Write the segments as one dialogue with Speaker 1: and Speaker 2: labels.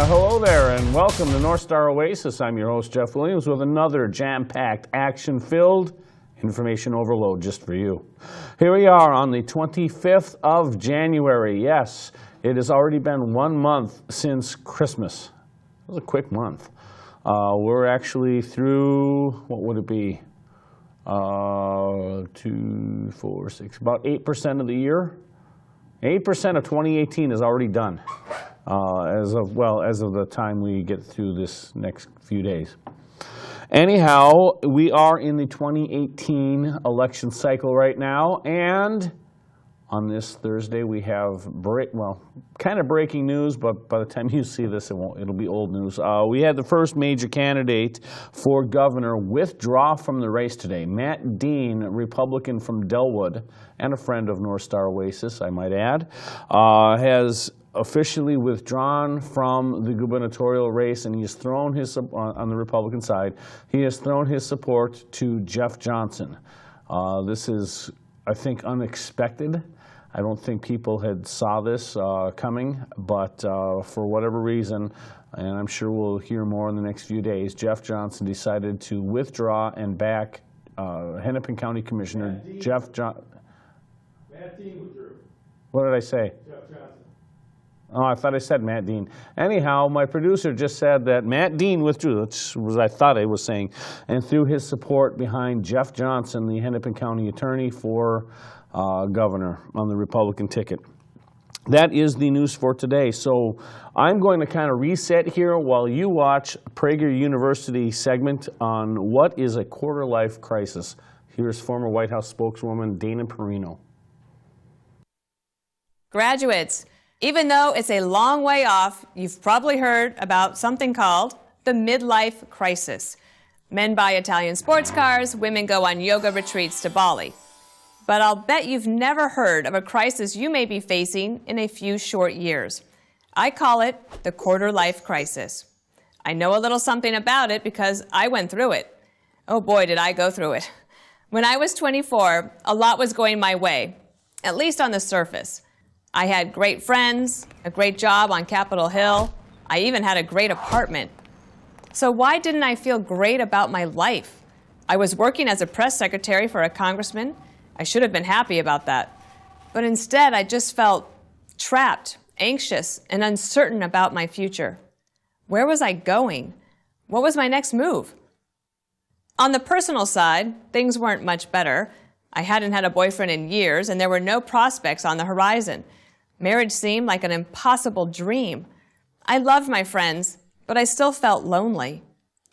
Speaker 1: Hello there, and welcome to North Star Oasis. I'm your host, Jeff Williams, with another jam-packed, action-filled information overload just for you. Here we are on the 25th of January. Yes, it has already been 1 month since Christmas. It was a quick month. We're actually through, what would it be? 2, 4, 6, about 8% of the year. 8% of 2018 is already done, as of the time we get through this next few days. Anyhow, we are in the 2018 election cycle right now, and on this Thursday we have kind of breaking news, but by the time you see this, it'll be old news. We had the first major candidate for governor withdraw from the race today. Matt Dean, Republican from Delwood, and a friend of North Star Oasis, I might add, has officially withdrawn from the gubernatorial race, and he has thrown his, on the Republican side, he has thrown his support to Jeff Johnson. This is, I think, unexpected. I don't think people had saw this coming, but for whatever reason, and I'm sure we'll hear more in the next few days, Jeff Johnson decided to withdraw and back Hennepin County Commissioner Jeff Johnson.
Speaker 2: Matt Dean withdrew.
Speaker 1: What did I say?
Speaker 2: Jeff Johnson.
Speaker 1: Oh, I thought I said Matt Dean. Anyhow, my producer just said that Matt Dean withdrew, which was I thought I was saying, and threw his support behind Jeff Johnson, the Hennepin County attorney for governor on the Republican ticket. That is the news for today. So I'm going to kind of reset here while you watch Prager University segment on what is a quarter-life crisis. Here's former White House spokeswoman Dana Perino.
Speaker 3: Graduates, even though it's a long way off, you've probably heard about something called the midlife crisis. Men buy Italian sports cars, women go on yoga retreats to Bali. But I'll bet you've never heard of a crisis you may be facing in a few short years. I call it the quarter-life crisis. I know a little something about it because I went through it. Oh boy, did I go through it. When I was 24, a lot was going my way, at least on the surface. I had great friends, a great job on Capitol Hill. I even had a great apartment. So why didn't I feel great about my life? I was working as a press secretary for a congressman. I should have been happy about that. But instead, I just felt trapped, anxious, and uncertain about my future. Where was I going? What was my next move? On the personal side, things weren't much better. I hadn't had a boyfriend in years, and there were no prospects on the horizon. Marriage seemed like an impossible dream. I loved my friends, but I still felt lonely.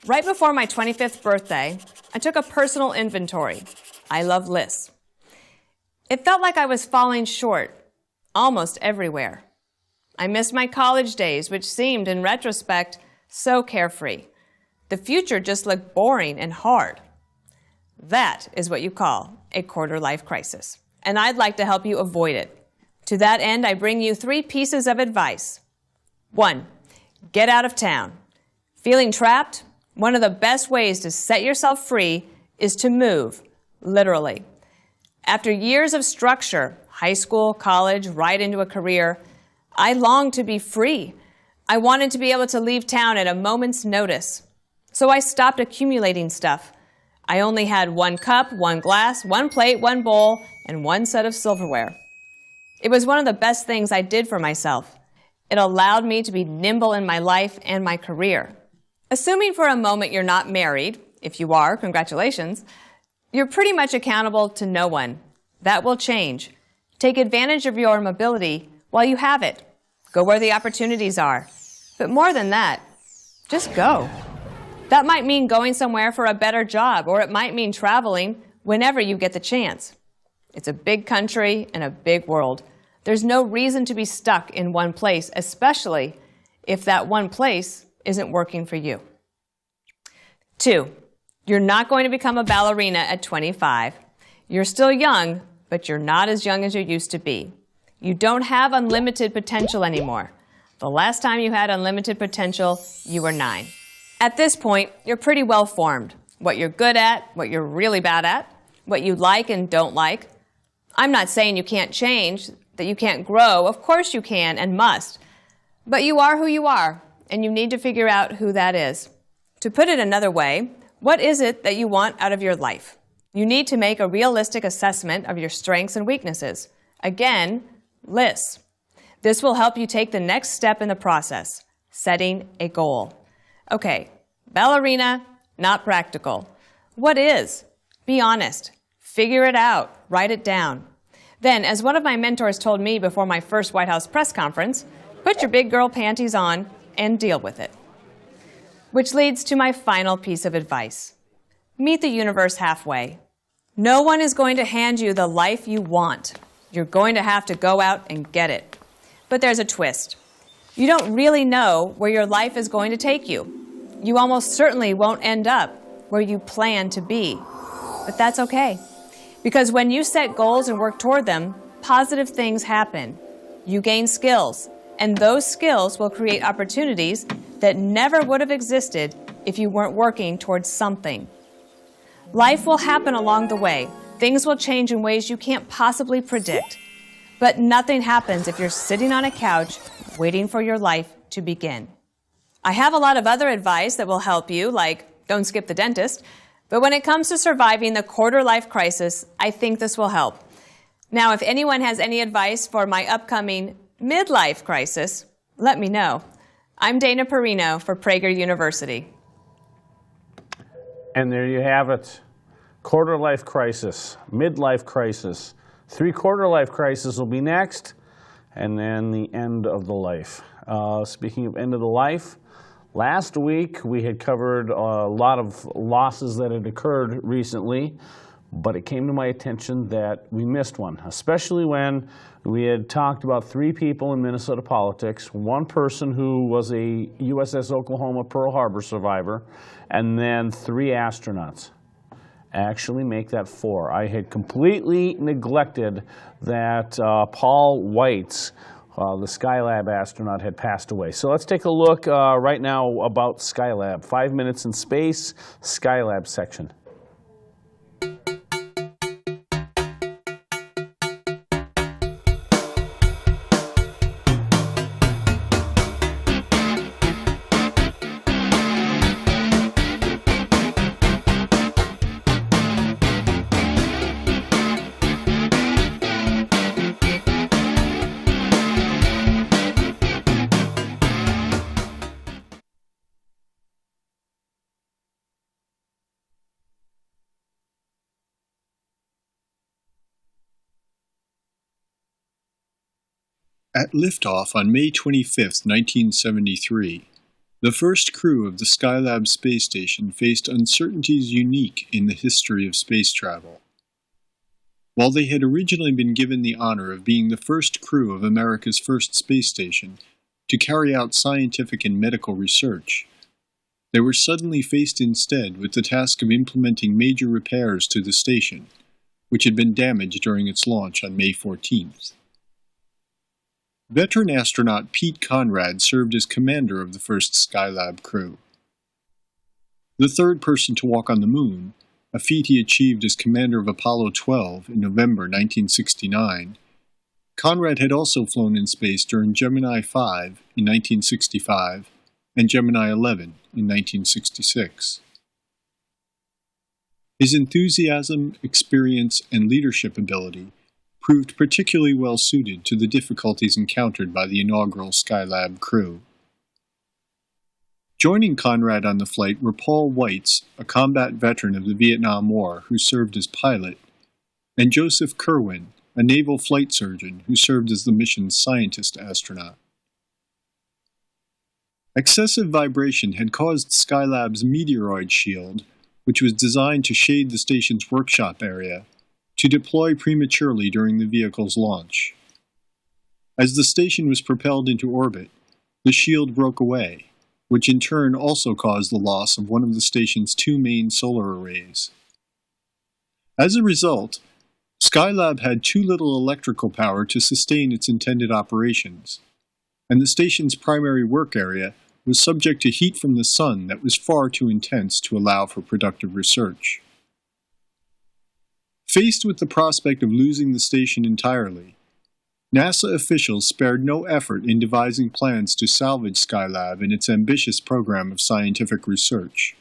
Speaker 3: Right before my 25th birthday, I took a personal inventory. I love lists. It felt like I was falling short, almost everywhere. I missed my college days, which seemed, in retrospect, so carefree. The future just looked boring and hard. That is what you call a quarter-life crisis, and I'd like to help you avoid it. To that end, I bring you 3 pieces of advice. 1, get out of town. Feeling trapped? One of the best ways to set yourself free is to move, literally. After years of structure, high school, college, right into a career, I longed to be free. I wanted to be able to leave town at a moment's notice. So I stopped accumulating stuff. I only had 1 cup, 1 glass, 1 plate, 1 bowl, and 1 set of silverware. It was one of the best things I did for myself. It allowed me to be nimble in my life and my career. Assuming for a moment you're not married, if you are, congratulations, you're pretty much accountable to no one. That will change. Take advantage of your mobility while you have it. Go where the opportunities are. But more than that, just go. That might mean going somewhere for a better job, or it might mean traveling whenever you get the chance. It's a big country and a big world. There's no reason to be stuck in one place, especially if that one place isn't working for you. 2, you're not going to become a ballerina at 25. You're still young, but you're not as young as you used to be. You don't have unlimited potential anymore. The last time you had unlimited potential, you were 9. At this point, you're pretty well formed. What you're good at, what you're really bad at, what you like and don't like. I'm not saying you can't change, that you can't grow. Of course you can and must. But you are who you are, and you need to figure out who that is. To put it another way, what is it that you want out of your life? You need to make a realistic assessment of your strengths and weaknesses. Again, lists. This will help you take the next step in the process, setting a goal. Okay, ballerina, not practical. What is? Be honest. Figure it out. Write it down. Then, as one of my mentors told me before my first White House press conference, put your big girl panties on and deal with it. Which leads to my final piece of advice. Meet the universe halfway. No one is going to hand you the life you want. You're going to have to go out and get it. But there's a twist. You don't really know where your life is going to take you. You almost certainly won't end up where you plan to be. But that's okay. Because when you set goals and work toward them, positive things happen. You gain skills, and those skills will create opportunities that never would have existed if you weren't working towards something. Life will happen along the way. Things will change in ways you can't possibly predict. But nothing happens if you're sitting on a couch waiting for your life to begin. I have a lot of other advice that will help you, like don't skip the dentist. But when it comes to surviving the quarter-life crisis, I think this will help. Now, if anyone has any advice for my upcoming midlife crisis, let me know. I'm Dana Perino for Prager University.
Speaker 1: And there you have it. Quarter-life crisis, midlife crisis. Three-quarter-life crisis will be next, and then the end of the life. Speaking of end of the life, last week we had covered a lot of losses that had occurred recently, but it came to my attention that we missed one, especially when we had talked about 3 people in Minnesota politics, one person who was a USS Oklahoma Pearl Harbor survivor, and then 3 astronauts. Actually make that 4. I had completely neglected that Paul Weitz, the Skylab astronaut, had passed away. So let's take a look right now about Skylab. 5 minutes in space, Skylab section.
Speaker 4: At liftoff on May 25, 1973, the first crew of the Skylab space station faced uncertainties unique in the history of space travel. While they had originally been given the honor of being the first crew of America's first space station to carry out scientific and medical research, they were suddenly faced instead with the task of implementing major repairs to the station, which had been damaged during its launch on May 14th. Veteran astronaut Pete Conrad served as commander of the first Skylab crew. The third person to walk on the moon, a feat he achieved as commander of Apollo 12 in November 1969, Conrad had also flown in space during Gemini 5 in 1965 and Gemini 11 in 1966. His enthusiasm, experience, and leadership ability proved particularly well suited to the difficulties encountered by the inaugural Skylab crew. Joining Conrad on the flight were Paul Weitz, a combat veteran of the Vietnam War who served as pilot, and Joseph Kerwin, a naval flight surgeon who served as the mission's scientist astronaut. Excessive vibration had caused Skylab's meteoroid shield, which was designed to shade the station's workshop area, to deploy prematurely during the vehicle's launch. As the station was propelled into orbit, the shield broke away, which in turn also caused the loss of one of the station's 2 main solar arrays. As a result, Skylab had too little electrical power to sustain its intended operations, and the station's primary work area was subject to heat from the sun that was far too intense to allow for productive research. Faced with the prospect of losing the station entirely, NASA officials spared no effort in devising plans to salvage Skylab and its ambitious program of scientific research.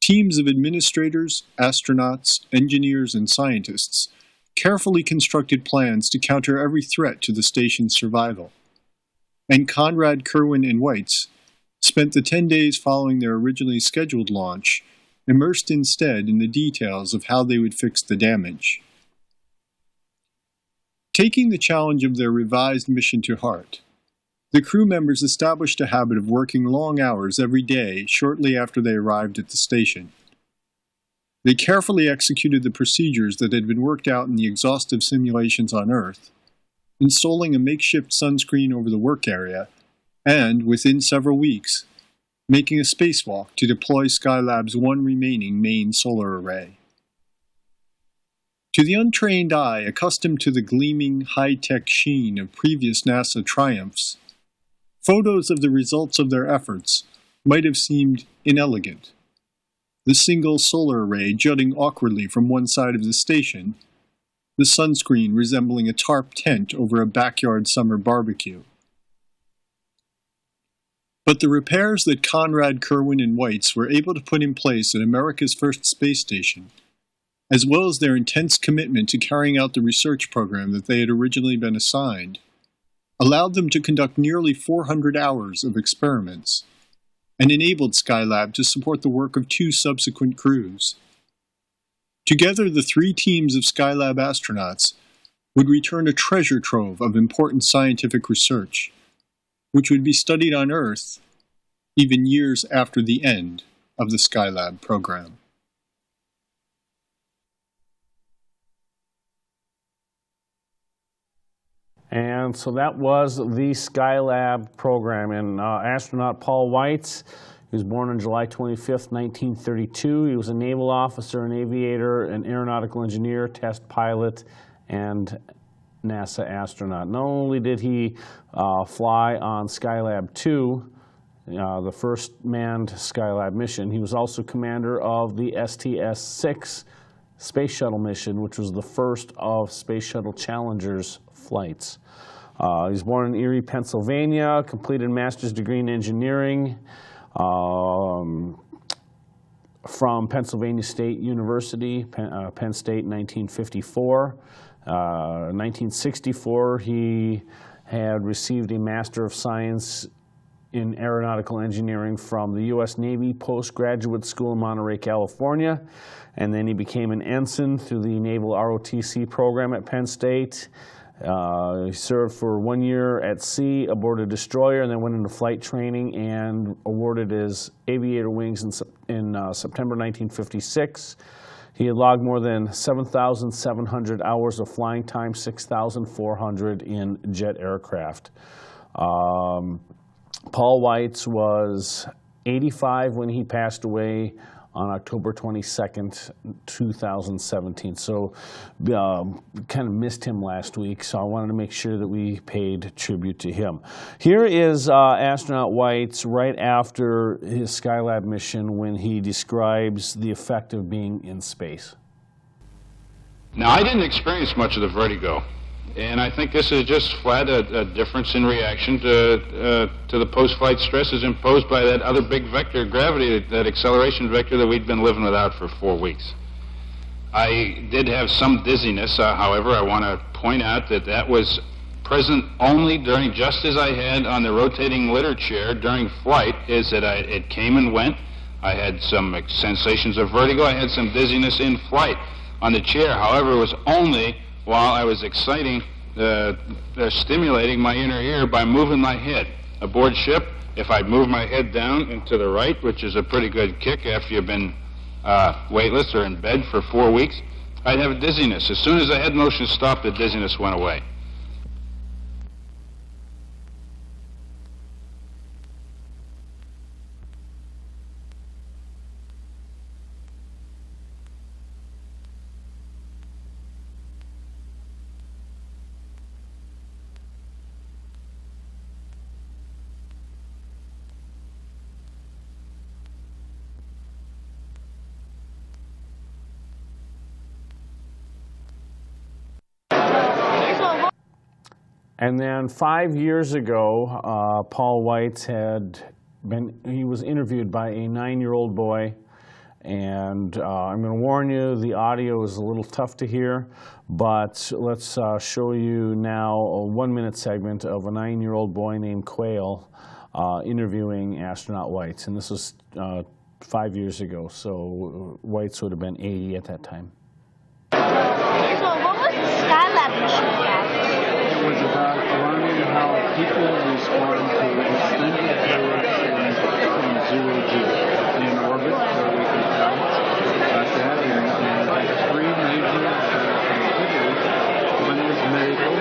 Speaker 4: Teams of administrators, astronauts, engineers, and scientists carefully constructed plans to counter every threat to the station's survival. And Conrad, Kerwin, and Weitz spent the 10 days following their originally scheduled launch immersed instead in the details of how they would fix the damage. Taking the challenge of their revised mission to heart, the crew members established a habit of working long hours every day shortly after they arrived at the station. They carefully executed the procedures that had been worked out in the exhaustive simulations on Earth, installing a makeshift sunscreen over the work area, and, within several weeks, making a spacewalk to deploy Skylab's one remaining main solar array. To the untrained eye, accustomed to the gleaming, high-tech sheen of previous NASA triumphs, photos of the results of their efforts might have seemed inelegant. The single solar array jutting awkwardly from one side of the station, the sunscreen resembling a tarp tent over a backyard summer barbecue. But the repairs that Conrad, Kerwin, and Weitz were able to put in place at America's first space station, as well as their intense commitment to carrying out the research program that they had originally been assigned, allowed them to conduct nearly 400 hours of experiments, and enabled Skylab to support the work of 2 subsequent crews. Together, the 3 teams of Skylab astronauts would return a treasure trove of important scientific research, which would be studied on Earth even years after the end of the Skylab program.
Speaker 1: And so that was the Skylab program. And astronaut Paul Weitz, he was born on July 25th, 1932. He was a naval officer, an aviator, an aeronautical engineer, test pilot, and NASA astronaut. Not only did he fly on Skylab 2, the first manned Skylab mission, he was also commander of the STS-6 space shuttle mission, which was the first of Space Shuttle Challenger's flights. He was born in Erie, Pennsylvania, completed a master's degree in engineering from Pennsylvania State University, Penn State, 1954. In 1964, he had received a Master of Science in Aeronautical Engineering from the U.S. Navy Postgraduate School in Monterey, California. And then he became an ensign through the Naval ROTC program at Penn State. He served for 1 year at sea aboard a destroyer and then went into flight training and awarded his aviator wings in September 1956. He had logged more than 7,700 hours of flying time, 6,400 in jet aircraft. Paul Weitz was 85 when he passed away on October 22nd, 2017. So kind of missed him last week, so I wanted to make sure that we paid tribute to him. Here is astronaut Weitz right after his Skylab mission when he describes the effect of being in space.
Speaker 5: Now, I didn't experience much of the vertigo, and I think this is just flat a difference in reaction to the post-flight stresses imposed by that other big vector of gravity, that acceleration vector that we'd been living without for 4 weeks. I did have some dizziness, however. I want to point out that that was present only during, just as I had on the rotating litter chair during flight, is that it came and went. I had some sensations of vertigo. I had some dizziness in flight on the chair. However, it was only while I was stimulating my inner ear by moving my head. Aboard ship, if I'd move my head down and to the right, which is a pretty good kick after you've been weightless or in bed for 4 weeks, I'd have a dizziness. As soon as the head motion stopped, the dizziness went away.
Speaker 1: And then 5 years ago, Paul Weitz he was interviewed by a 9-year-old boy. And I'm going to warn you, the audio is a little tough to hear, but let's show you now a 1-minute segment of a 9-year-old boy named Quail interviewing astronaut Weitz. And this was 5 years ago, so Weitz would have been 80 at that time.
Speaker 6: So what was the Skylab mission about?
Speaker 7: It was about learning how people respond to extended periods from zero G in orbit, so we can tell about that. And like 3 major activities. One was medical,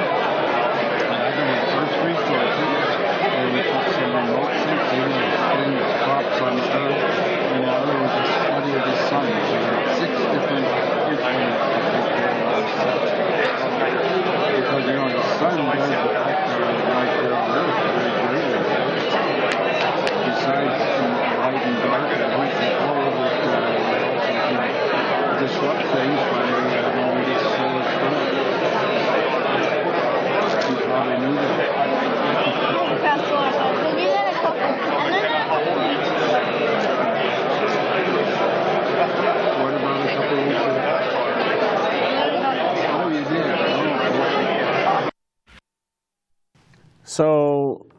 Speaker 7: Earth resources, where we took some remote sensing of students' crops on Earth, and the other was a study of the sun. So we had 6 different instruments to take care of the sun. Because, you know, the sun does affect our life here on Earth very greatly. Besides light and dark, and we control it, also can disrupt things by when we get solar storm. You probably knew that.
Speaker 6: Did you get a couple
Speaker 7: What about a couple of weeks ago? Oh, you did? Oh,
Speaker 1: So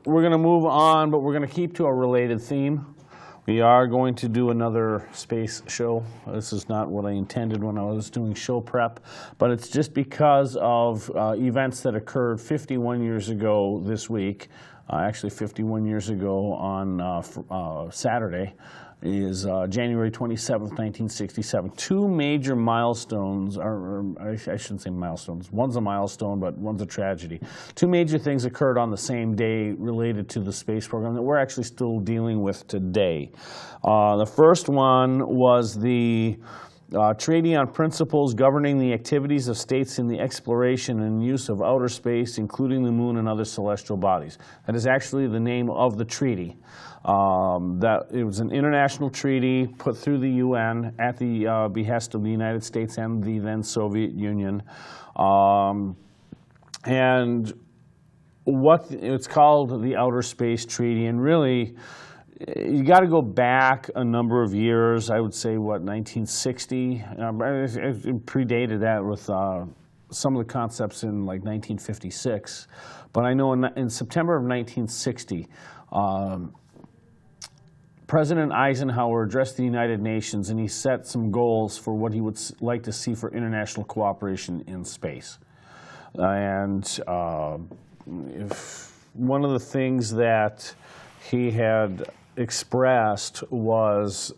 Speaker 1: we're going to move on, but we're going to keep to a related theme. We are going to do another space show. This is not what I intended when I was doing show prep, but it's just because of events that occurred 51 years ago this week. Actually, 51 years ago on Saturday is January 27th, 1967. 2 major milestones, or I shouldn't say milestones. One's a milestone, but one's a tragedy. 2 major things occurred on the same day related to the space program that we're actually still dealing with today. The first one was the Treaty on Principles Governing the Activities of States in the Exploration and Use of Outer Space, including the Moon and other celestial bodies. That is actually the name of the treaty. That it was an international treaty put through the UN at the behest of the United States and the then Soviet Union. And it's called the Outer Space Treaty, and really, you got to go back a number of years. I would say, 1960? It predated that with some of the concepts in like 1956. But I know in September of 1960, President Eisenhower addressed the United Nations, and he set some goals for what he would like to see for international cooperation in space. And if one of the things that he had expressed was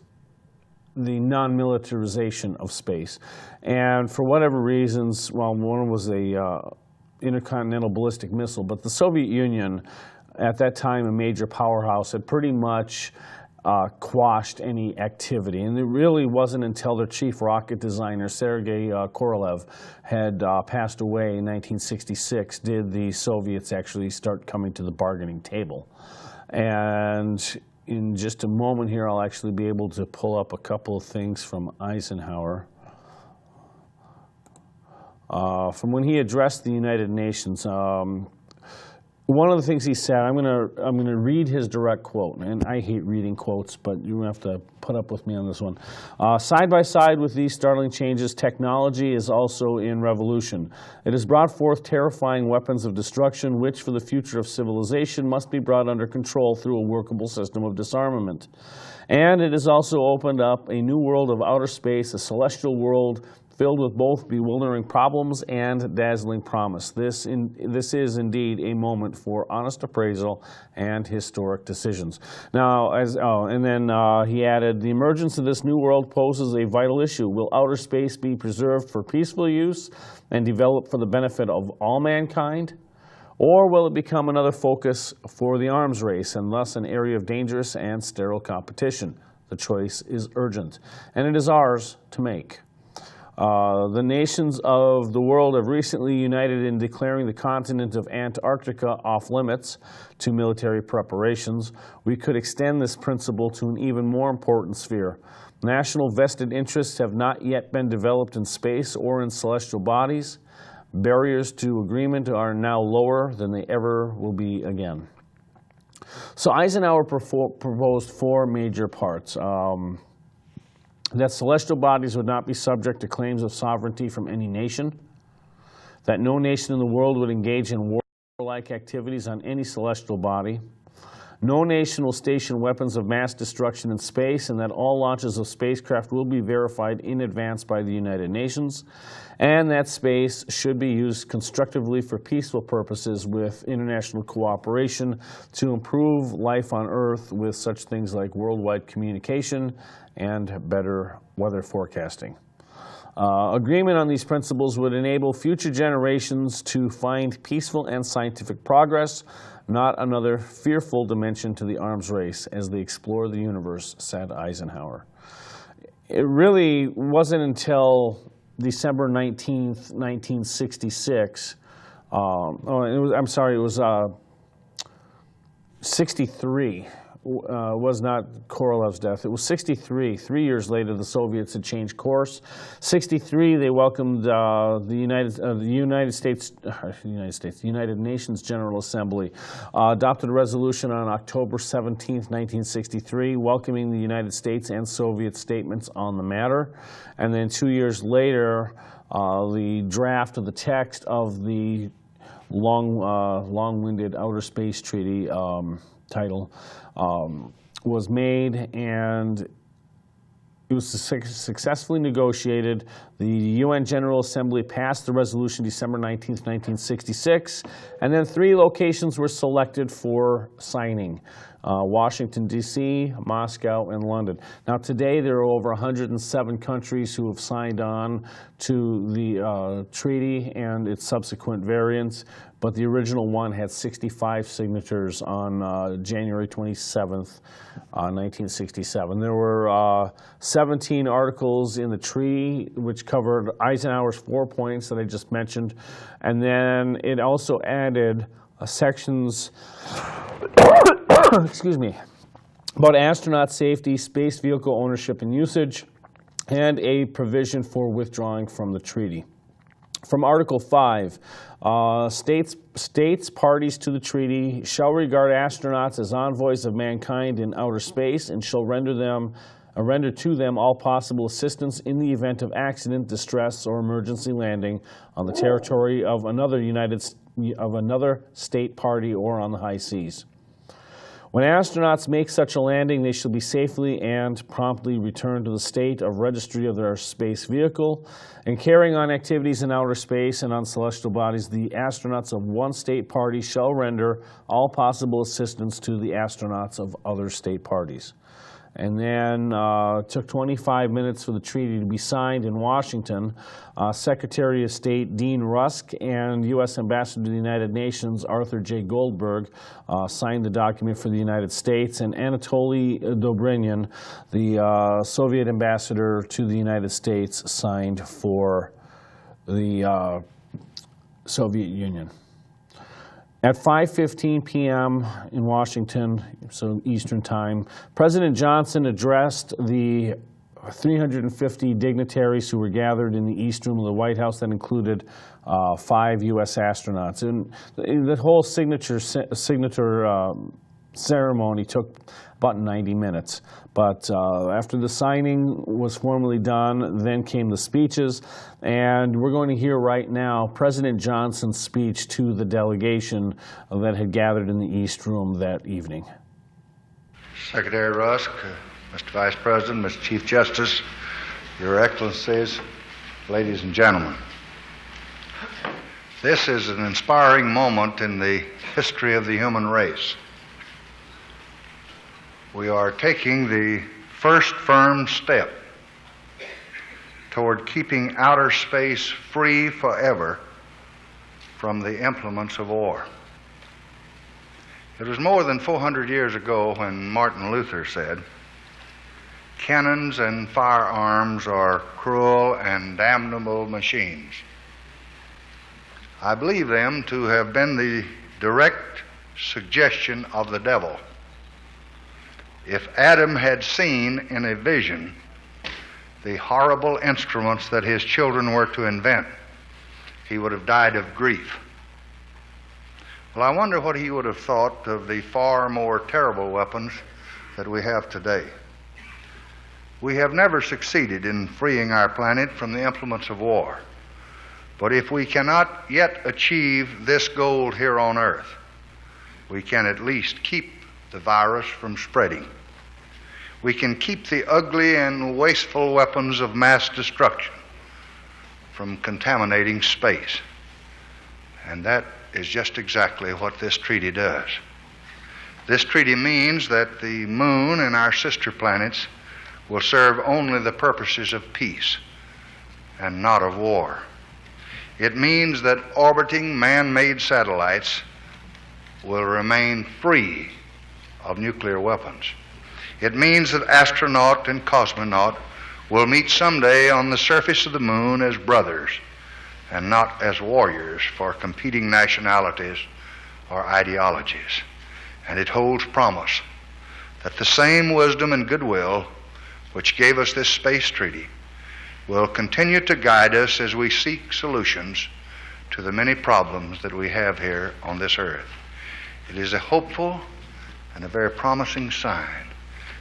Speaker 1: the non-militarization of space. And for whatever reasons, well, one was a intercontinental ballistic missile, but the Soviet Union, at that time a major powerhouse, had pretty much quashed any activity. And it really wasn't until their chief rocket designer, Sergei Korolev, had passed away in 1966 did the Soviets actually start coming to the bargaining table. And in just a moment here, I'll actually be able to pull up a couple of things from Eisenhower. From when he addressed the United Nations, one of the things he said, I'm gonna read his direct quote, and I hate reading quotes, but you have to put up with me on this one. Side by side with these startling changes, technology is also in revolution. It has brought forth terrifying weapons of destruction, which for the future of civilization must be brought under control through a workable system of disarmament. And it has also opened up a new world of outer space, a celestial world filled with both bewildering problems and dazzling promise. This is indeed a moment for honest appraisal and historic decisions. Now, and then he added, the emergence of this new world poses a vital issue. Will outer space be preserved for peaceful use and developed for the benefit of all mankind? Or will it become another focus for the arms race and thus an area of dangerous and sterile competition? The choice is urgent, and it is ours to make. The nations of the world have recently united in declaring the continent of Antarctica off limits to military preparations. We could extend this principle to an even more important sphere. National vested interests have not yet been developed in space or in celestial bodies. Barriers to agreement are now lower than they ever will be again. So Eisenhower proposed four major parts. That celestial bodies would not be subject to claims of sovereignty from any nation, that no nation in the world would engage in warlike activities on any celestial body, no nation will station weapons of mass destruction in space, and that all launches of spacecraft will be verified in advance by the United Nations, and that space should be used constructively for peaceful purposes with international cooperation to improve life on Earth with such things like worldwide communication and better weather forecasting. Agreement on these principles would enable future generations to find peaceful and scientific progress, not another fearful dimension to the arms race as they explore the universe, said Eisenhower. It really wasn't until December 19th, 1966, it was 63. Was not Korolev's death. It was 63. 3 years later, the Soviets had changed course. 63, they welcomed the United Nations General Assembly, adopted a resolution on October 17, 1963, welcoming the United States and Soviet statements on the matter. And then 2 years later, the draft of the text of the long-winded Outer Space Treaty title was made, and it was successfully negotiated. The UN General Assembly passed the resolution December 19, 1966, and then 3 locations were selected for signing: Washington, D.C., Moscow, and London. Now today there are over 107 countries who have signed on to the treaty and its subsequent variants, but the original one had 65 signatures on January 27th, 1967. There were 17 articles in the treaty which covered Eisenhower's 4 points that I just mentioned, and then it also added sections excuse me, about astronaut safety, space vehicle ownership and usage, and a provision for withdrawing from the treaty. From Article 5, states parties to the treaty shall regard astronauts as envoys of mankind in outer space and shall render to them all possible assistance in the event of accident, distress, or emergency landing on the territory of another state party or on the high seas. When astronauts make such a landing, they shall be safely and promptly returned to the state of registry of their space vehicle. And carrying on activities in outer space and on celestial bodies, the astronauts of one state party shall render all possible assistance to the astronauts of other state parties. And then it took 25 minutes for the treaty to be signed in Washington. Secretary of State Dean Rusk and U.S. Ambassador to the United Nations Arthur J. Goldberg signed the document for the United States, and Anatoly Dobrynin, the Soviet ambassador to the United States, signed for the Soviet Union. At 5:15 p.m. in Washington, so Eastern Time, President Johnson addressed the 350 dignitaries who were gathered in the East Room of the White House. That included 5 U.S. astronauts. And the whole signature ceremony took about 90 minutes. But after the signing was formally done, then came the speeches. And we're going to hear right now President Johnson's speech to the delegation that had gathered in the East Room that evening.
Speaker 8: Secretary Rusk, Mr. Vice President, Mr. Chief Justice, Your Excellencies, ladies and gentlemen. This is an inspiring moment in the history of the human race. We are taking the first firm step toward keeping outer space free forever from the implements of war. It was more than 400 years ago when Martin Luther said, "Cannons and firearms are cruel and damnable machines." I believe them to have been the direct suggestion of the devil. If Adam had seen in a vision the horrible instruments that his children were to invent, he would have died of grief. Well, I wonder what he would have thought of the far more terrible weapons that we have today. We have never succeeded in freeing our planet from the implements of war. But if we cannot yet achieve this goal here on Earth, we can at least keep the virus from spreading. We can keep the ugly and wasteful weapons of mass destruction from contaminating space. And that is just exactly what this treaty does. This treaty means that the moon and our sister planets will serve only the purposes of peace and not of war. It means that orbiting man-made satellites will remain free of nuclear weapons. It means that astronaut and cosmonaut will meet someday on the surface of the moon as brothers and not as warriors for competing nationalities or ideologies. And it holds promise that the same wisdom and goodwill which gave us this space treaty will continue to guide us as we seek solutions to the many problems that we have here on this earth. It is a hopeful and a very promising sign,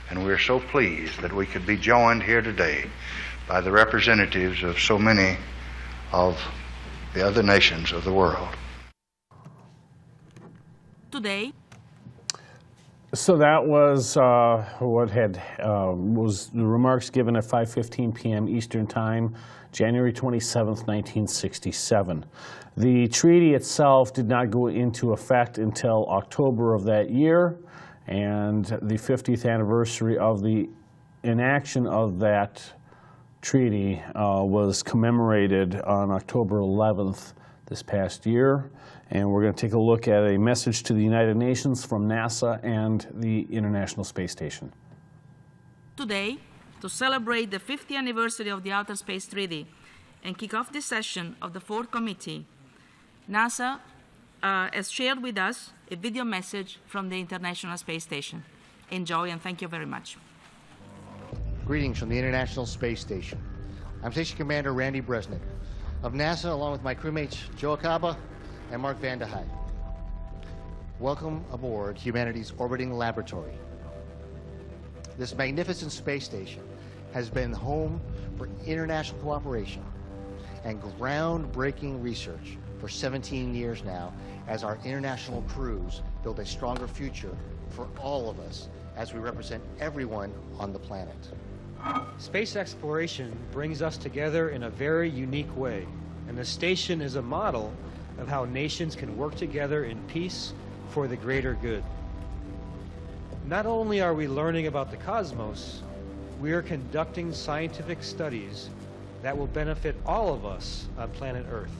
Speaker 8: and we're so pleased that we could be joined here today by the representatives of so many of the other nations of the world.
Speaker 9: Today,
Speaker 1: So that was was the remarks given at 5:15 p.m. Eastern Time, January 27th, 1967. The treaty itself did not go into effect until October of that year, and the 50th anniversary of the inaction of that treaty was commemorated on October 11th this past year. And we're going to take a look at a message to the United Nations from NASA and the International Space Station.
Speaker 9: today, to celebrate the 50th anniversary of the Outer Space Treaty and kick off this session of the 4th Committee, NASA has shared with us a video message from the International Space Station. Enjoy and thank you very much.
Speaker 10: Greetings from the International Space Station. I'm Station Commander Randy Bresnik of NASA, along with my crewmates Joe Acaba and Mark Vande Hei. Welcome aboard humanity's orbiting laboratory. This magnificent space station has been home for international cooperation and groundbreaking research for 17 years now, as our international crews build a stronger future for all of us as we represent everyone on the planet.
Speaker 11: Space exploration brings us together in a very unique way, and the station is a model of how nations can work together in peace for the greater good. Not only are we learning about the cosmos, we are conducting scientific studies that will benefit all of us on planet Earth.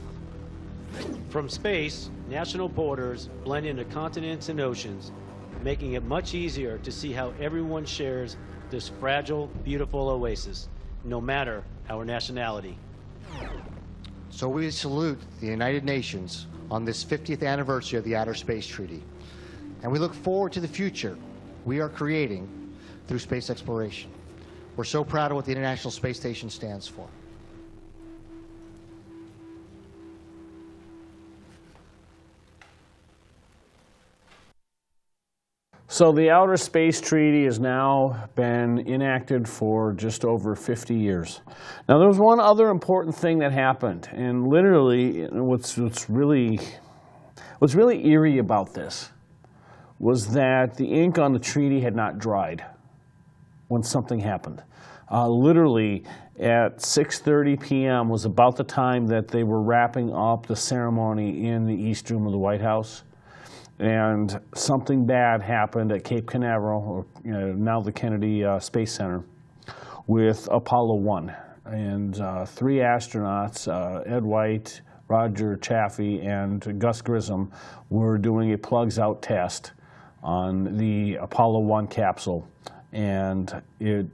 Speaker 12: From space, national borders blend into continents and oceans, making it much easier to see how everyone shares this fragile, beautiful oasis, no matter our nationality.
Speaker 10: So we salute the United Nations on this 50th anniversary of the Outer Space Treaty. And we look forward to the future we are creating through space exploration. We're so proud of what the International Space Station stands for.
Speaker 1: So the Outer Space Treaty has now been enacted for just over 50 years. Now there was one other important thing that happened, and literally what's really eerie about this was that the ink on the treaty had not dried when something happened. Literally at 6:30 p.m. was about the time that they were wrapping up the ceremony in the East Room of the White House. And something bad happened at Cape Canaveral, or now the Kennedy Space Center, with Apollo 1. And 3 astronauts, Ed White, Roger Chaffee, and Gus Grissom, were doing a plugs-out test on the Apollo 1 capsule. And the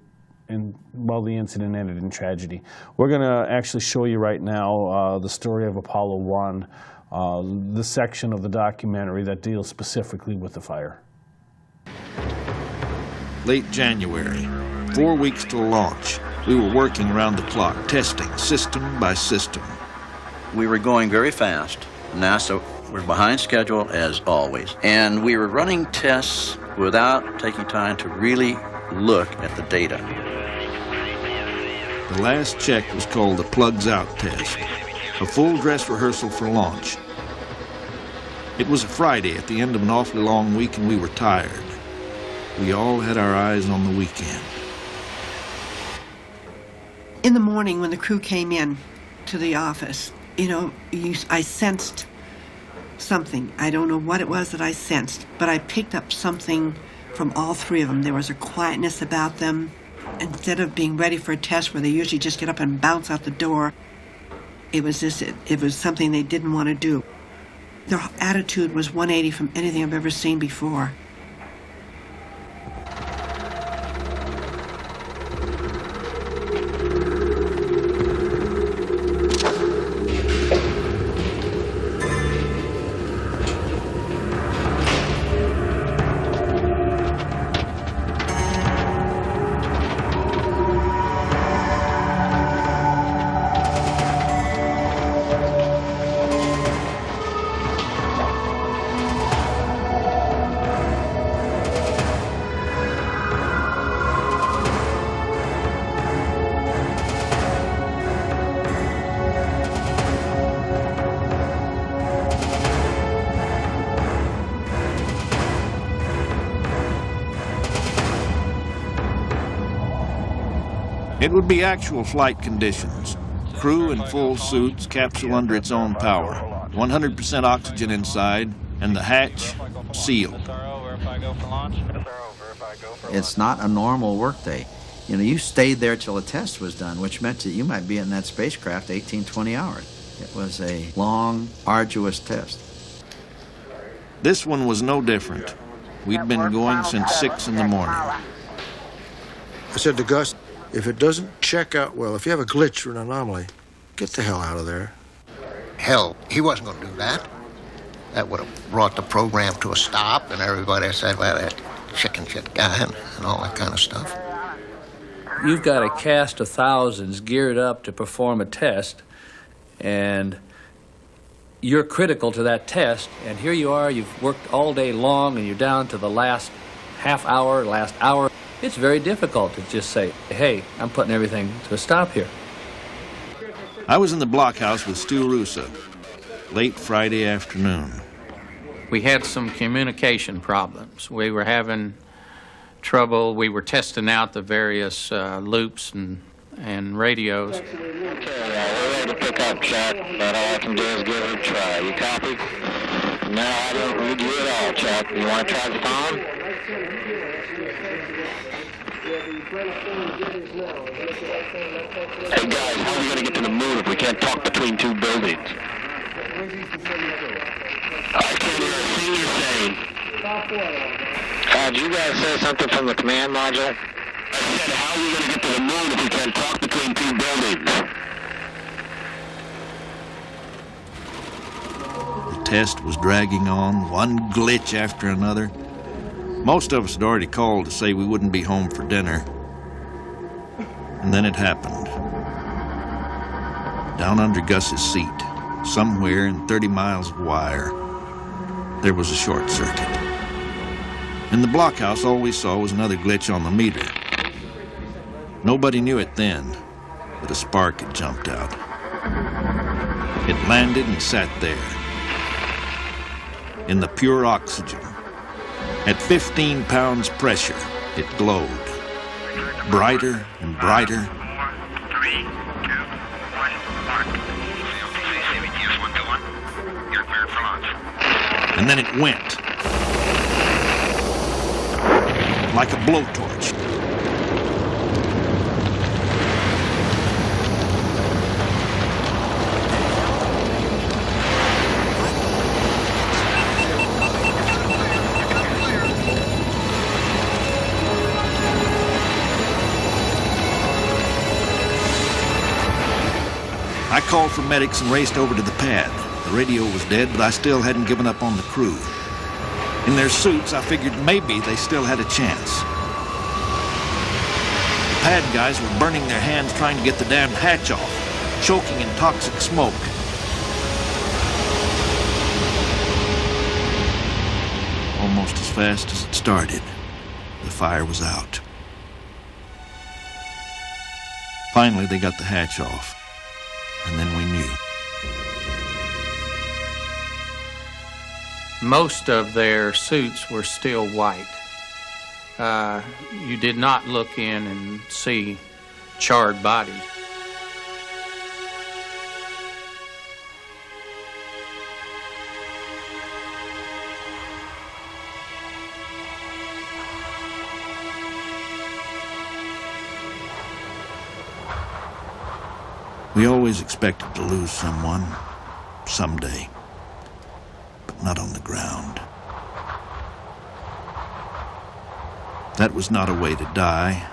Speaker 1: incident ended in tragedy. We're going to actually show you right now the story of Apollo 1. The section of the documentary that deals specifically with the fire.
Speaker 13: Late January, 4 weeks to launch. We were working around the clock, testing system by system.
Speaker 14: We were going very fast. NASA were behind schedule as always. And we were running tests without taking time to really look at the data.
Speaker 13: The last check was called the Plugs Out test, a full dress rehearsal for launch. It was a Friday at the end of an awfully long week, and we were tired. We all had our eyes on the weekend.
Speaker 15: In the morning when the crew came in to the office, I sensed something. I don't know what it was that I sensed, but I picked up something from all three of them. There was a quietness about them. Instead of being ready for a test where they usually just get up and bounce out the door, it was something they didn't want to do. Their attitude was 180 from anything I've ever seen before.
Speaker 13: It would be actual flight conditions. Crew in full suits, capsule under its own power, 100% oxygen inside, and the hatch sealed.
Speaker 16: It's not a normal workday. You stayed there till the test was done, which meant that you might be in that spacecraft 18, 20 hours. It was a long, arduous test.
Speaker 13: This one was no different. We'd been going since 6 in the morning.
Speaker 17: I said to Gus, if it doesn't check out well, if you have a glitch or an anomaly, get the hell out of there.
Speaker 18: Hell, he wasn't going to do that. That would have brought the program to a stop, and everybody said, well, that chicken shit guy and all that kind of stuff.
Speaker 19: You've got a cast of thousands geared up to perform a test, and you're critical to that test, and here you are, you've worked all day long, and you're down to the last half hour, last hour. It's very difficult to just say, hey, I'm putting everything to a stop here.
Speaker 13: I was in the blockhouse with Stu Russo, late Friday afternoon.
Speaker 20: We had some communication problems. We were having trouble. We were testing out the various loops and radios.
Speaker 21: Okay, we're ready to pick up, Chuck, but all I can do is give it a try. You copy? No, I don't read you at all, Chuck. You want to try the phone? Hey guys, how are we going to get to the moon if we can't talk between two buildings? I can't hear a thing you're saying. Did you guys say something from the command module? I said, how are we going to get to the moon if we can't talk between two buildings?
Speaker 13: The test was dragging on, one glitch after another. Most of us had already called to say we wouldn't be home for dinner. And then it happened. Down under Gus's seat, somewhere in 30 miles of wire, there was a short circuit. In the blockhouse, all we saw was another glitch on the meter. Nobody knew it then, but a spark had jumped out. It landed and sat there, in the pure oxygen. At 15 pounds pressure, it glowed, brighter and brighter.
Speaker 21: 3, 2, 1, mark. CLTC, you're cleared for launch.
Speaker 13: And then it went, like a blowtorch. I called for medics and raced over to the pad. The radio was dead, but I still hadn't given up on the crew. In their suits, I figured maybe they still had a chance. The pad guys were burning their hands trying to get the damn hatch off, choking in toxic smoke. almost as fast as it started. The fire was out. Finally, they got the hatch off, and then we knew.
Speaker 20: Most of their suits were still white. You did not look in and see charred bodies.
Speaker 13: We always expected to lose someone, someday, but not on the ground. That was not a way to die,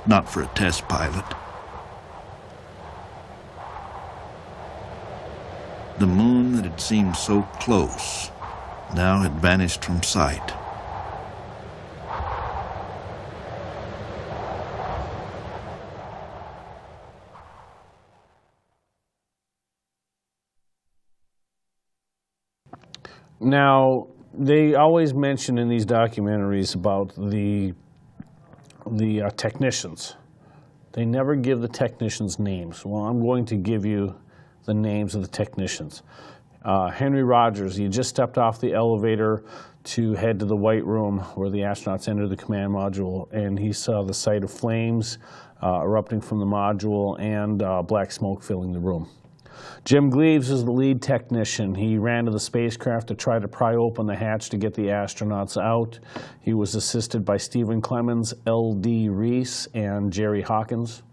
Speaker 13: not for a test pilot. The moon that had seemed so close now had vanished from sight.
Speaker 1: Now, they always mention in these documentaries about the technicians. They never give the technicians' names. Well, I'm going to give you the names of the technicians. Henry Rogers, he just stepped off the elevator to head to the White Room where the astronauts entered the command module, and he saw the sight of flames erupting from the module and black smoke filling the room. Jim Gleaves is the lead technician. He ran to the spacecraft to try to pry open the hatch to get the astronauts out. He was assisted by Stephen Clemens, L.D. Reese, and Jerry Hawkins.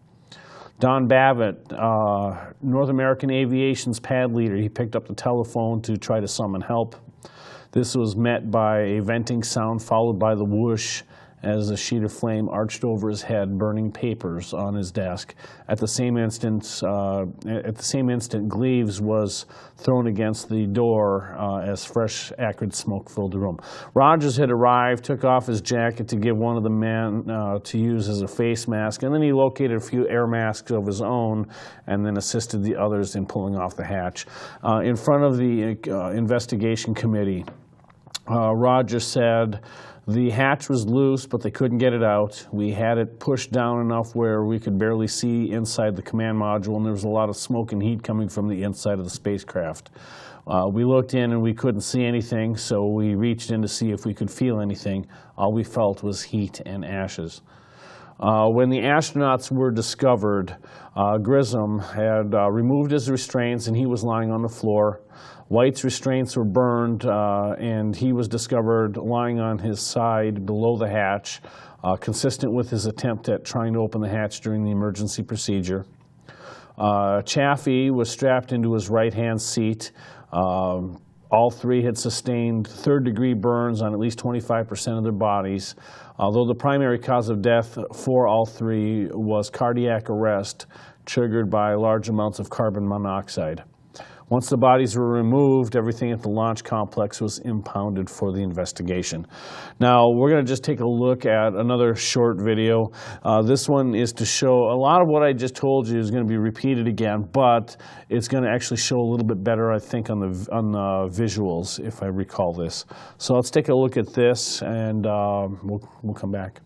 Speaker 1: Don Babbitt, North American Aviation's pad leader, he picked up the telephone to try to summon help. This was met by a venting sound followed by the whoosh as a sheet of flame arched over his head, burning papers on his desk. At the same instant, Gleaves was thrown against the door as fresh, acrid smoke filled the room. Rogers had arrived, took off his jacket to give one of the men to use as a face mask, and then he located a few air masks of his own and then assisted the others in pulling off the hatch. In front of the investigation committee, Rogers said, "The hatch was loose, but they couldn't get it out. We had it pushed down enough where we could barely see inside the command module, and there was a lot of smoke and heat coming from the inside of the spacecraft. We looked in and we couldn't see anything, so we reached in to see if we could feel anything. All we felt was heat and ashes." When the astronauts were discovered, Grissom had removed his restraints and he was lying on the floor. White's restraints were burned and he was discovered lying on his side below the hatch, consistent with his attempt at trying to open the hatch during the emergency procedure. Chaffee was strapped into his right-hand seat. All three had sustained third-degree burns on at least 25% of their bodies, although the primary cause of death for all three was cardiac arrest triggered by large amounts of carbon monoxide. Once the bodies were removed, everything at the launch complex was impounded for the investigation. Now, we're going to just take a look at another short video. This one is to show a lot of what I just told you is going to be repeated again, but it's going to actually show a little bit better, I think, on the visuals, if I recall this. So let's take a look at this, and we'll come back.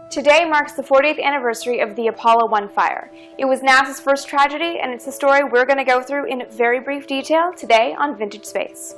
Speaker 2: Today marks the 40th anniversary of the Apollo 1 fire. It was NASA's first tragedy, and it's the story we're going to go through in very brief detail today on Vintage Space.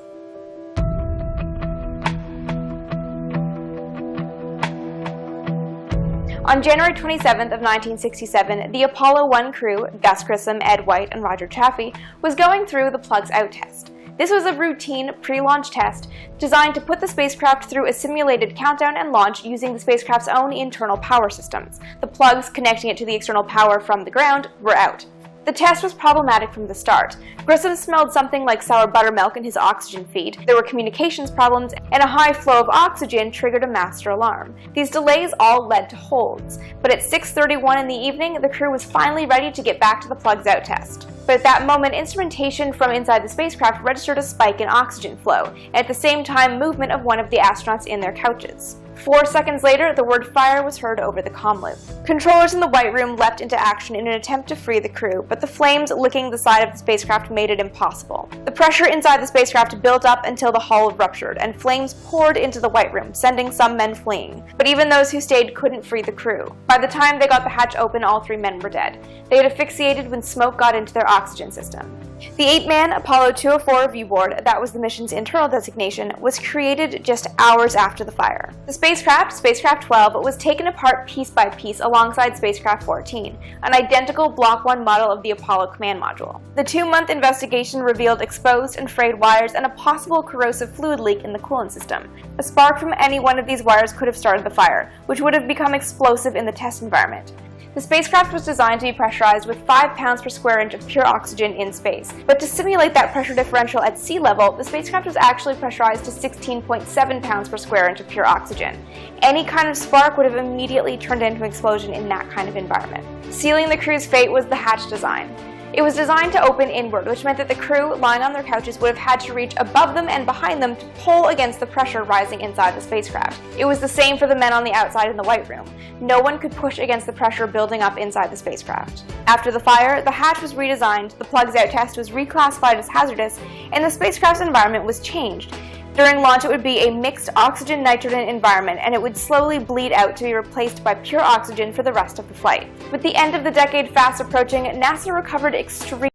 Speaker 2: On January 27th of 1967, the Apollo 1 crew, Gus Grissom, Ed White, and Roger Chaffee, was going through the plugs out test. This was a routine pre-launch test designed to put the spacecraft through a simulated countdown and launch using the spacecraft's own internal power systems. The plugs connecting it to the external power from the ground were out. The test was problematic from the start. Grissom smelled something like sour buttermilk in his oxygen feed. There were communications problems, and a high flow of oxygen triggered a master alarm. These delays all led to holds, but at 6:31 in the evening, the crew was finally ready to get back to the plugs out test. But at that moment, instrumentation from inside the spacecraft registered a spike in oxygen flow, and at the same time, movement of one of the astronauts in their couches. 4 seconds later, the word fire was heard over the comm loop. Controllers in the White Room leapt into action in an attempt to free the crew, but the flames licking the side of the spacecraft made it impossible. The pressure inside the spacecraft built up until the hull ruptured, and flames poured into the White Room, sending some men fleeing. But even those who stayed couldn't free the crew. By the time they got the hatch open, all 3 men were dead. They had asphyxiated when smoke got into their oxygen system. The 8-man Apollo 204 review board, that was the mission's internal designation, was created just hours after the fire. The spacecraft, Spacecraft 12, was taken apart piece by piece alongside Spacecraft 14, an identical Block 1 model of the Apollo command module. The 2-month investigation revealed exposed and frayed wires and a possible corrosive fluid leak in the coolant system. A spark from any one of these wires could have started the fire, which would have become explosive in the test environment. The spacecraft was designed to be pressurized with 5 pounds per square inch of pure oxygen in space, but to simulate that pressure differential at sea level, the spacecraft was actually pressurized to 16.7 pounds per square inch of pure oxygen. Any kind of spark would have immediately turned into an explosion in that kind of environment. Sealing the crew's fate was the hatch design. It was designed to open inward, which meant that the crew, lying on their couches, would have had to reach above them and behind them to pull against the pressure rising inside the spacecraft. It was the same for the men on the outside in the White Room. No one could push against the pressure building up inside the spacecraft. After the fire, the hatch was redesigned, the plugs out test was reclassified as hazardous, and the spacecraft's environment was changed. During launch, it would be a mixed oxygen-nitrogen environment, and it would slowly bleed out to be replaced by pure oxygen for the rest of the flight. With the end of the decade fast approaching, NASA recovered extremely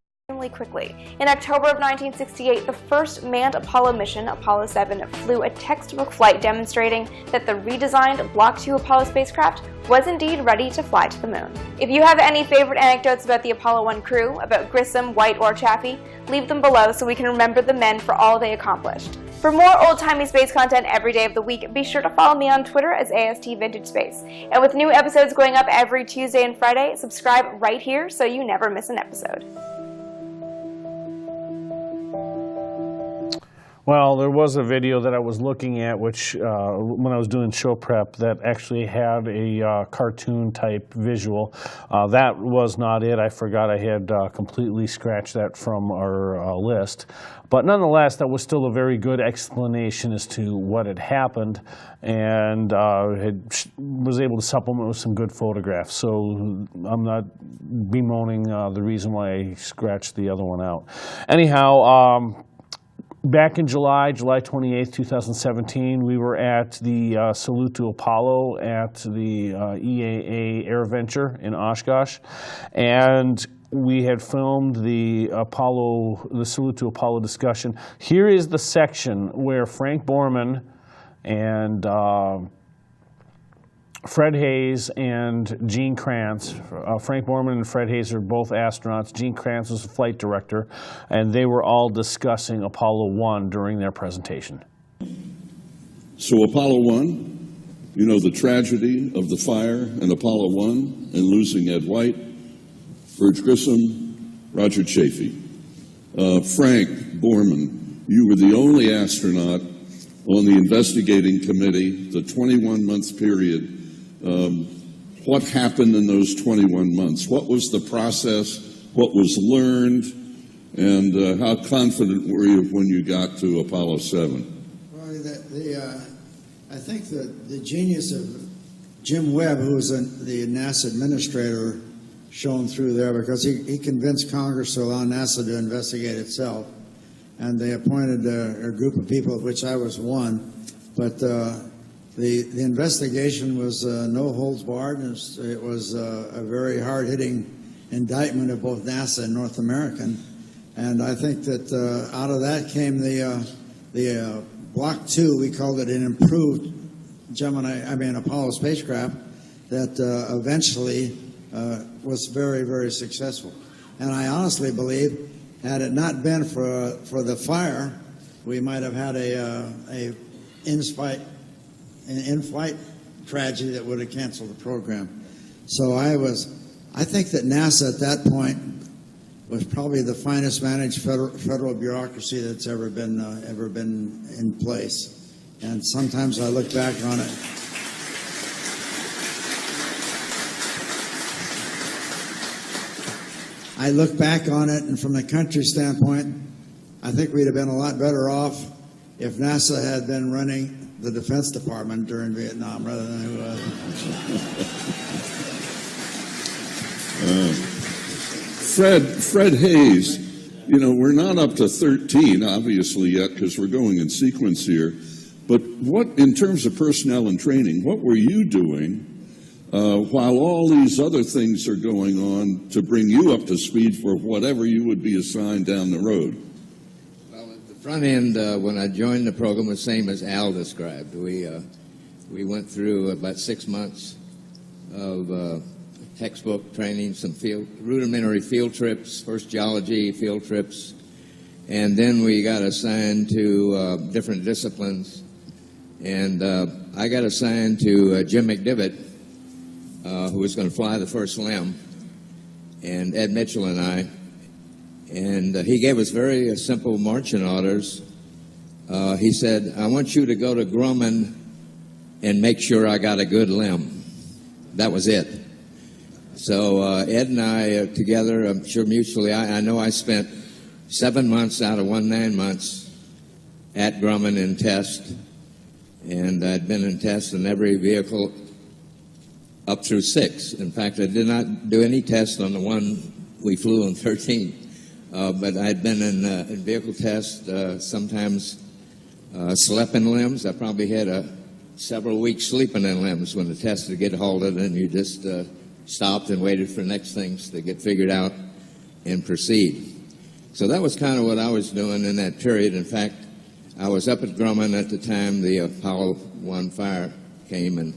Speaker 2: quickly. In October of 1968, the first manned Apollo mission, Apollo 7, flew a textbook flight demonstrating that the redesigned Block 2 Apollo spacecraft was indeed ready to fly to the moon. If you have any favorite anecdotes about the Apollo 1 crew, about Grissom, White, or Chaffee, leave them below so we can remember the men for all they accomplished. For more old-timey space content every day of the week, be sure to follow me on Twitter as AST Vintage Space. And with new episodes going up every Tuesday and Friday, subscribe right here so you never miss an episode.
Speaker 1: Well, there was a video that I was looking at, which when I was doing show prep, that actually had a cartoon-type visual. That was not it. I forgot I had completely scratched that from our list. But nonetheless, that was still a very good explanation as to what had happened, and was able to supplement with some good photographs. So I'm not bemoaning the reason why I scratched the other one out. Anyhow, back in July 28th, 2017, we were at the Salute to Apollo at the EAA AirVenture in Oshkosh, and we had filmed the Salute to Apollo discussion. Here is the section where Frank Borman and Fred Hayes and Gene Kranz. Frank Borman and Fred Hayes are both astronauts. Gene Kranz was the flight director, and they were all discussing Apollo 1 during their presentation.
Speaker 3: So Apollo 1, you know the tragedy of the fire in Apollo 1 and losing Ed White, Virg Grissom, Roger Chaffee. Frank Borman, you were the only astronaut on the investigating committee, the 21-month period. What happened in those 21 months? What was the process? What was learned? And how confident were you when you got to Apollo 7?
Speaker 22: Well, I think the genius of Jim Webb, who was the NASA administrator, shone through there, because he convinced Congress to allow NASA to investigate itself. And they appointed a group of people, of which I was one. But the investigation was no holds barred, and it was a very hard-hitting indictment of both NASA and North American. And I think that out of that came the Block 2, we called it an improved Apollo spacecraft that eventually was very, very successful. And I honestly believe, had it not been for the fire, we might have had an in-flight tragedy that would have canceled the program. So I think that NASA at that point was probably the finest managed federal bureaucracy that's ever been in place. And sometimes I look back on it. I look back on it, and from the country's standpoint, I think we'd have been a lot better off if NASA had been running the Defense Department during Vietnam rather than who was.
Speaker 3: Fred Hayes, you know, we're not up to 13, obviously, yet, because we're going in sequence here. But what, in terms of personnel and training, what were you doing while all these other things are going on to bring you up to speed for whatever you would be assigned down the road?
Speaker 4: Well, at the front end, when I joined the program, the same as Al described. We went through about 6 months of textbook training, some rudimentary field trips, first geology field trips, and then we got assigned to different disciplines. And I got assigned to Jim McDivitt, who was going to fly the first limb, and Ed Mitchell and I. And he gave us very simple marching orders. He said, I want you to go to Grumman and make sure I got a good limb. That was it. So Ed and I together, I'm sure mutually, I know I spent 7 months out of 9 months at Grumman in test. And I'd been in test in every vehicle up through 6. In fact, I did not do any tests on the one we flew in 13. But I'd been in vehicle tests, sometimes slept in limbs. I probably had several weeks sleeping in limbs when the test would get halted, and you just stopped and waited for the next things to get figured out and proceed. So that was kind of what I was doing in that period. In fact, I was up at Grumman at the time the Apollo 1 fire came, and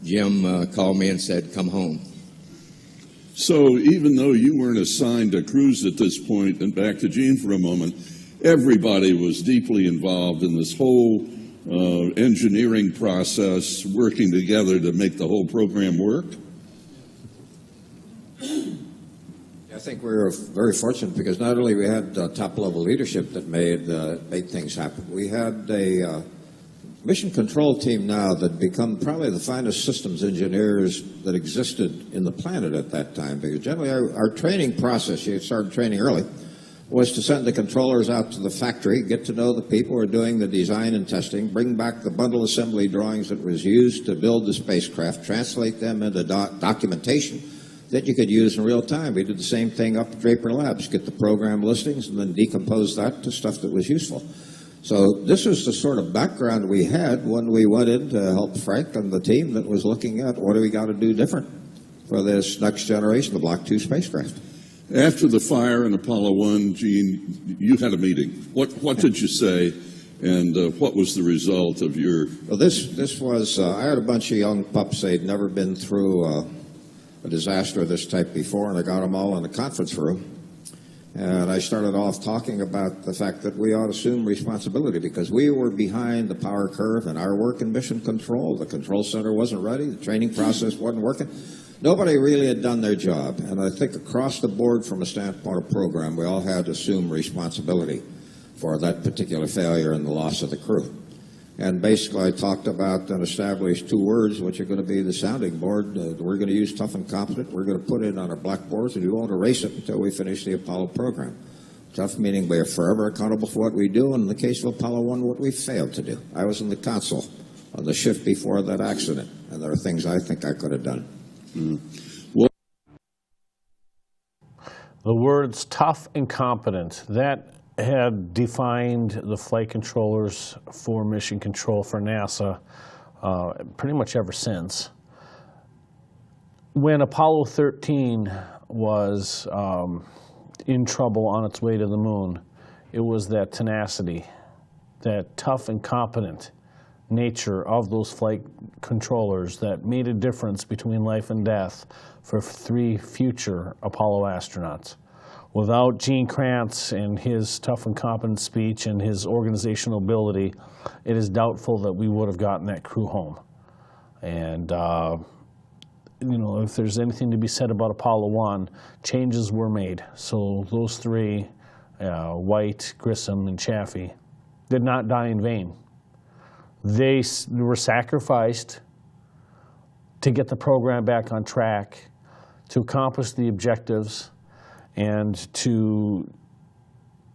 Speaker 4: Jim called me and said, come home.
Speaker 3: So even though you weren't assigned a cruise at this point, and back to Gene for a moment, everybody was deeply involved in this whole engineering process, working together to make the whole program work?
Speaker 5: I think we were very fortunate because not only we had top-level leadership that made things happen, we had a mission control team now that become probably the finest systems engineers that existed in the planet at that time. Because generally our training process, you started training early, was to send the controllers out to the factory, get to know the people who are doing the design and testing, bring back the bundle assembly drawings that was used to build the spacecraft, translate them into documentation that you could use in real time. We did the same thing up at Draper Labs, get the program listings and then decompose that to stuff that was useful. So this is the sort of background we had when we went in to help Frank and the team that was looking at what do we got to do different for this next generation of Block 2 spacecraft.
Speaker 3: After the fire in Apollo 1, Gene, you had a meeting. What did you say, and what was the result of your...
Speaker 5: Well, this was, I had a bunch of young pups. They'd never been through a disaster of this type before, and I got them all in a conference room. And I started off talking about the fact that we ought to assume responsibility because we were behind the power curve in our work in mission control. The control center wasn't ready. The training process wasn't working. Nobody really had done their job. And I think across the board from a standpoint of program, we all had to assume responsibility for that particular failure and the loss of the crew. And basically I talked about and established 2 words, which are going to be the sounding board. We're going to use tough and competent. We're going to put it on our blackboards, and we won't erase it until we finish the Apollo program. Tough meaning we are forever accountable for what we do, and in the case of Apollo 1, what we failed to do. I was in the console on the shift before that accident, and there are things I think I could have done.
Speaker 1: The words tough and competent, that had defined the flight controllers for mission control for NASA pretty much ever since. When Apollo 13 was in trouble on its way to the moon, it was that tenacity, that tough and competent nature of those flight controllers that made a difference between life and death for 3 future Apollo astronauts. Without Gene Kranz and his tough and competent speech and his organizational ability, it is doubtful that we would have gotten that crew home. And, you know, if there's anything to be said about Apollo 1, changes were made. So those 3, White, Grissom, and Chaffee, did not die in vain. They were sacrificed to get the program back on track, to accomplish the objectives, and to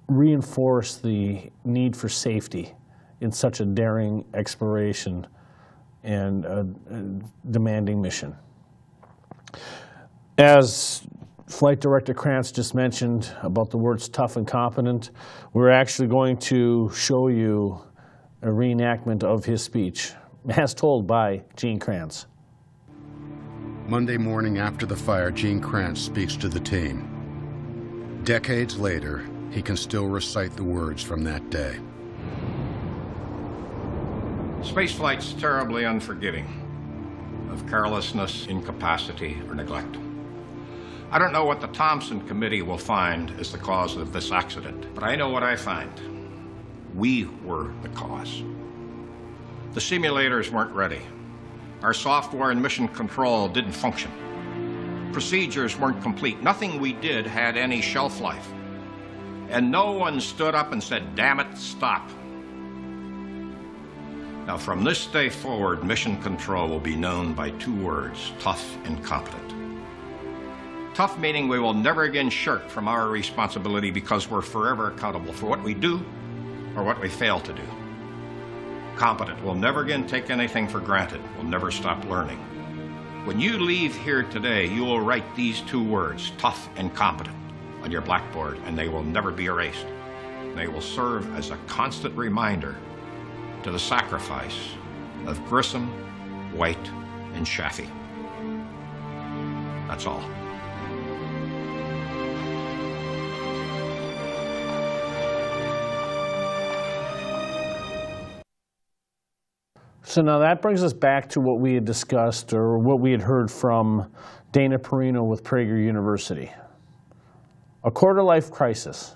Speaker 1: reinforce the need for safety in such a daring exploration and demanding mission. As Flight Director Krantz just mentioned about the words tough and competent, we're actually going to show you a reenactment of his speech, as told by Gene Kranz.
Speaker 6: Monday morning after the fire, Gene Kranz speaks to the team. Decades later, he can still recite the words from that day.
Speaker 7: Spaceflight's terribly unforgiving of carelessness, incapacity, or neglect. I don't know what the Thompson Committee will find as the cause of this accident, but I know what I find. We were the cause. The simulators weren't ready. Our software and mission control didn't function. Procedures weren't complete. Nothing we did had any shelf life. And no one stood up and said, "Damn it, stop." Now, from this day forward, mission control will be known by two words: tough and competent. Tough meaning we will never again shirk from our responsibility because we're forever accountable for what we do or what we fail to do. Competent, we'll never again take anything for granted. We'll never stop learning. When you leave here today, you will write these two words, tough and competent, on your blackboard, and they will never be erased. They will serve as a constant reminder to the sacrifice of Grissom, White, and Chaffee. That's all.
Speaker 1: So now that brings us back to what we had discussed, or what we had heard from Dana Perino with Prager University. A quarter-life crisis.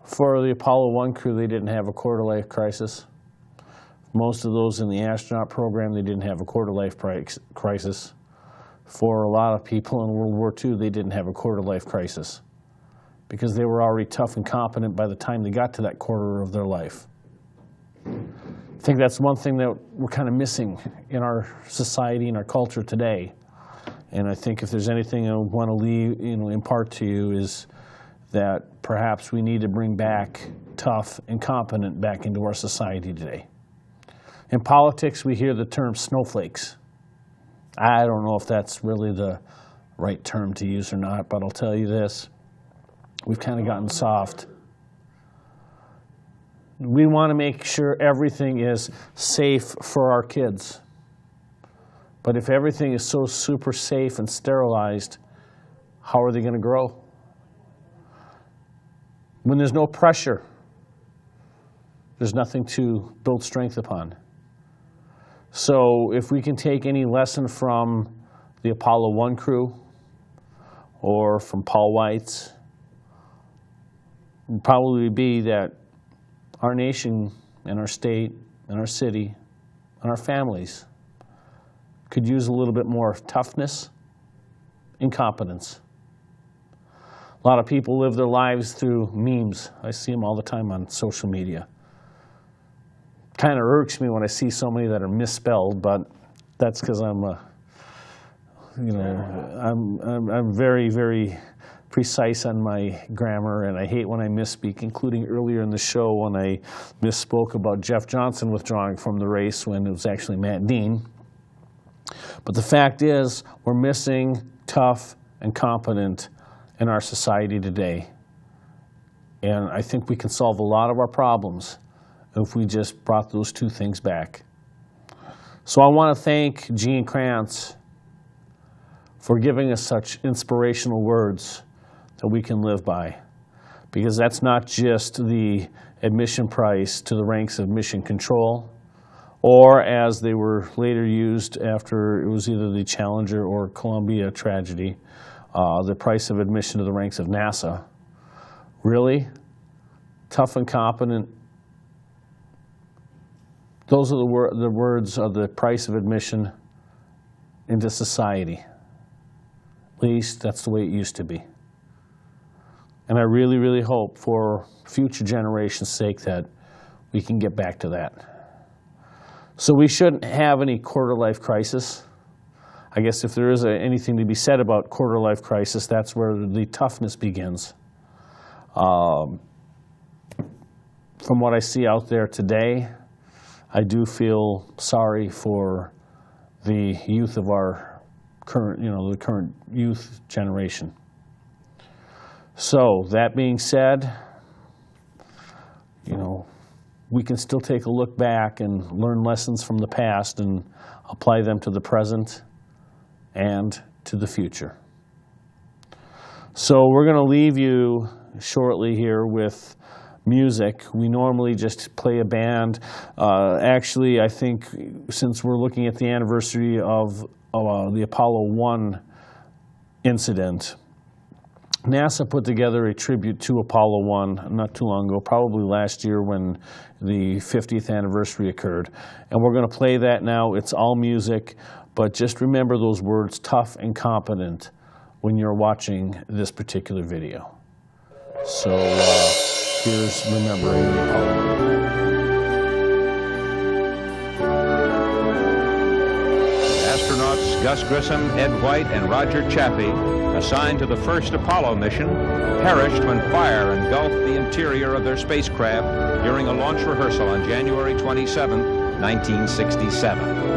Speaker 1: For the Apollo 1 crew, they didn't have a quarter-life crisis. Most of those in the astronaut program, they didn't have a quarter-life crisis. For a lot of people in World War II, they didn't have a quarter-life crisis because they were already tough and competent by the time they got to that quarter of their life. I think that's one thing that we're kind of missing in our society and our culture today. And I think if there's anything I want to leave, impart to you, is that perhaps we need to bring back tough and competent back into our society today. In politics, we hear the term snowflakes. I don't know if that's really the right term to use or not, but I'll tell you this. We've kind of gotten soft. We want to make sure everything is safe for our kids. But if everything is so super safe and sterilized, how are they going to grow? When there's no pressure, there's nothing to build strength upon. So if we can take any lesson from the Apollo 1 crew or from Paul Weitz, it would probably be that our nation and our state and our city and our families could use a little bit more toughness and competence. A lot of people live their lives through memes. I see them all the time on social media. Kind of irks me when I see so many that are misspelled, but that's because I'm very, very precise on my grammar, and I hate when I misspeak, including earlier in the show when I misspoke about Jeff Johnson withdrawing from the race when it was actually Matt Dean. But the fact is, we're missing tough and competent in our society today. And I think we can solve a lot of our problems if we just brought those two things back. So I want to thank Gene Kranz for giving us such inspirational words that we can live by. Because that's not just the admission price to the ranks of mission control, or as they were later used after it was either the Challenger or Columbia tragedy, the price of admission to the ranks of NASA. Really? Tough and competent. Those are the words of the price of admission into society. At least that's the way it used to be. And I really, really hope for future generations' sake that we can get back to that. So we shouldn't have any quarter-life crisis. I guess if there is anything to be said about quarter-life crisis, that's where the toughness begins. from what I see out there today, I do feel sorry for the youth of our current, the current youth generation. So that being said, we can still take a look back and learn lessons from the past and apply them to the present and to the future. So we're going to leave you shortly here with music. We normally just play a band. Actually, I think since we're looking at the anniversary of the Apollo 1 incident, NASA put together a tribute to Apollo 1 not too long ago, probably last year when the 50th anniversary occurred. And we're going to play that now. It's all music, but just remember those words, tough and competent, when you're watching this particular video. So here's remembering the Apollo 1.
Speaker 8: Astronauts Gus Grissom, Ed White, and Roger Chaffee, assigned to the first Apollo mission, perished when fire engulfed the interior of their spacecraft during a launch rehearsal on January 27, 1967.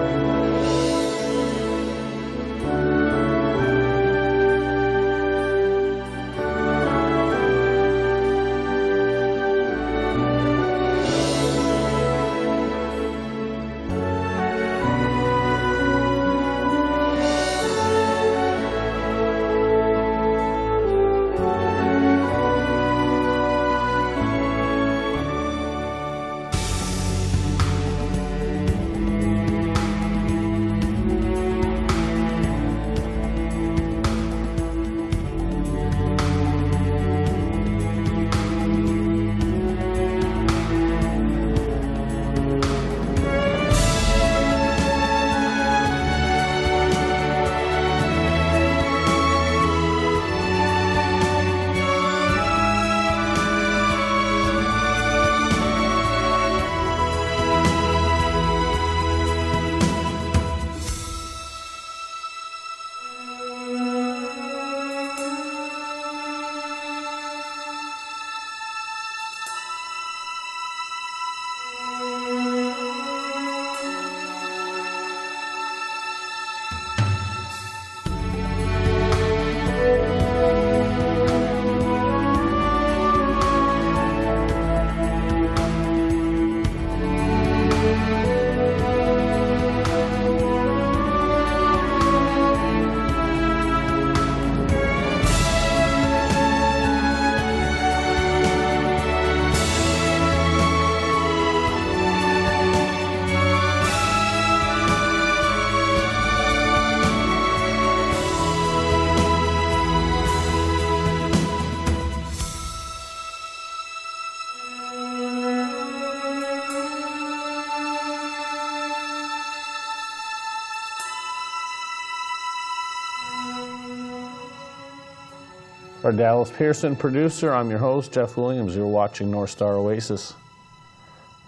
Speaker 1: Our Dallas Pearson producer, I'm your host, Jeff Williams. You're watching North Star Oasis.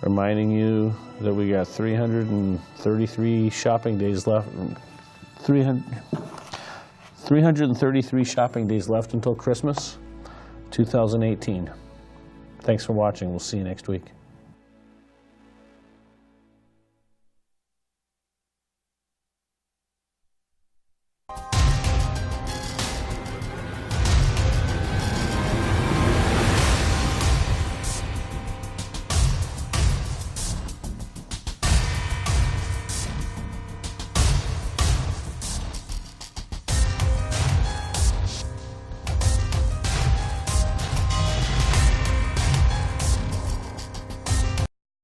Speaker 1: Reminding you that we got 333 shopping days left. 333 shopping days left until Christmas 2018. Thanks for watching. We'll see you next week.